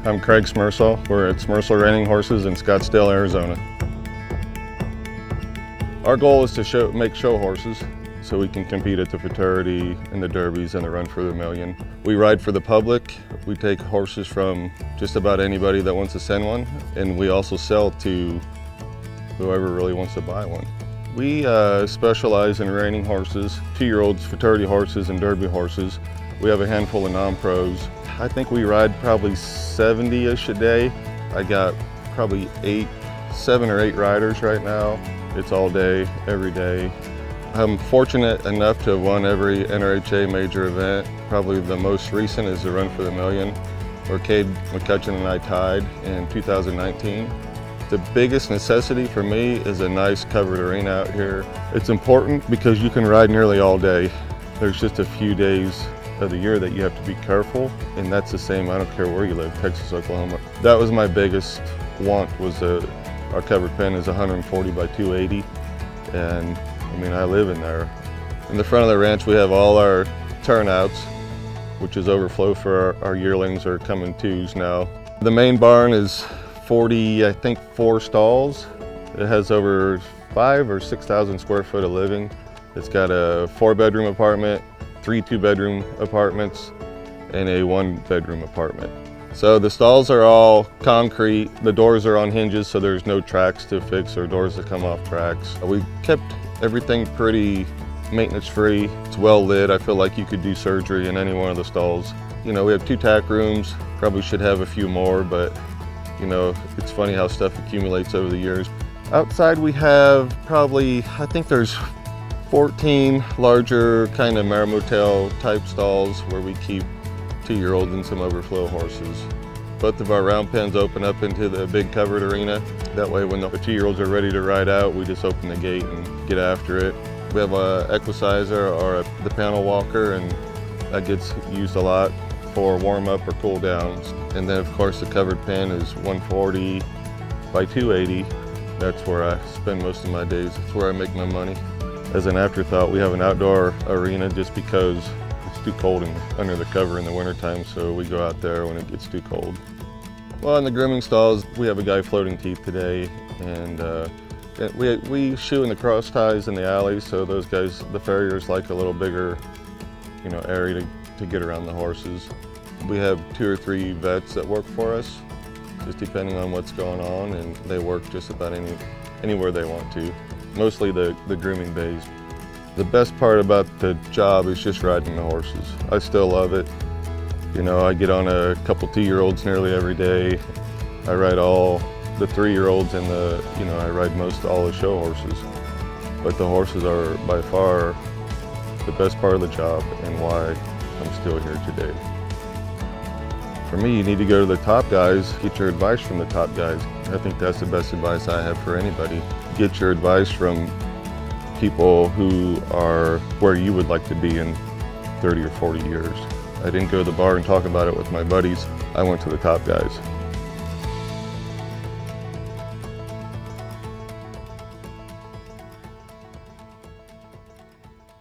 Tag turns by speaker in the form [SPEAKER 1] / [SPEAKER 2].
[SPEAKER 1] I'm Craig Schmersal. We're at Schmersal Reining Horses in Scottsdale, Arizona. Our goal is to make show horses so we can compete at the Futurity and the Derbies and the Run for the Million. We ride for the public. We take horses from just about anybody that wants to send one, and we also sell to whoever really wants to buy one. We specialize in reining horses, 2-year-olds, Futurity horses, and Derby horses. We have a handful of non-pros. I think we ride probably 70-ish a day. I got probably 7 or 8 riders right now. It's all day, every day. I'm fortunate enough to have won every NRHA major event. Probably the most recent is the Run for the Million, where Cade McCutcheon and I tied in 2019. The biggest necessity for me is a nice covered arena out here. It's important because you can ride nearly all day. There's just a few days of the year that you have to be careful, and that's the same, I don't care where you live, Texas, Oklahoma. That was my biggest want, was our covered pen is 140 by 280, and I mean, I live in there. In the front of the ranch, we have all our turnouts, which is overflow for our yearlings or coming twos now. The main barn is 40, I think 4 stalls. It has over 5,000 or 6,000 square foot of living. It's got a 4-bedroom apartment, 3 2-bedroom apartments, and a 1-bedroom apartment. So the stalls are all concrete. The doors are on hinges, so there's no tracks to fix or doors that come off tracks. We kept everything pretty maintenance-free. It's well lit. I feel like you could do surgery in any one of the stalls. You know, we have 2 tack rooms. Probably should have a few more, but you know, it's funny how stuff accumulates over the years. Outside we have probably, I think there's 14 larger kind of Marimotel type stalls where we keep 2-year-olds and some overflow horses. Both of our round pens open up into the big covered arena. That way when the 2-year-olds are ready to ride out, we just open the gate and get after it. We have a equicizer or the panel walker, and that gets used a lot for warm up or cool downs. And then of course the covered pen is 140 by 280. That's where I spend most of my days. That's where I make my money. As an afterthought, we have an outdoor arena just because it's too cold under the cover in the wintertime, so we go out there when it gets too cold. Well, in the grooming stalls, we have a guy floating teeth today, and we shoe in the cross ties in the alley, so those guys, the farriers, like a little bigger, you know, area to get around the horses. We have 2 or 3 vets that work for us, just depending on what's going on, and they work just about anywhere they want to. Mostly the grooming bays. The best part about the job is just riding the horses. I still love it. You know, I get on a couple 2-year-olds nearly every day. I ride all the 3-year-olds and I ride most all the show horses. But the horses are by far the best part of the job and why I'm still here today. For me, you need to go to the top guys, get your advice from the top guys. I think that's the best advice I have for anybody. Get your advice from people who are where you would like to be in 30 or 40 years. I didn't go to the bar and talk about it with my buddies. I went to the top guys.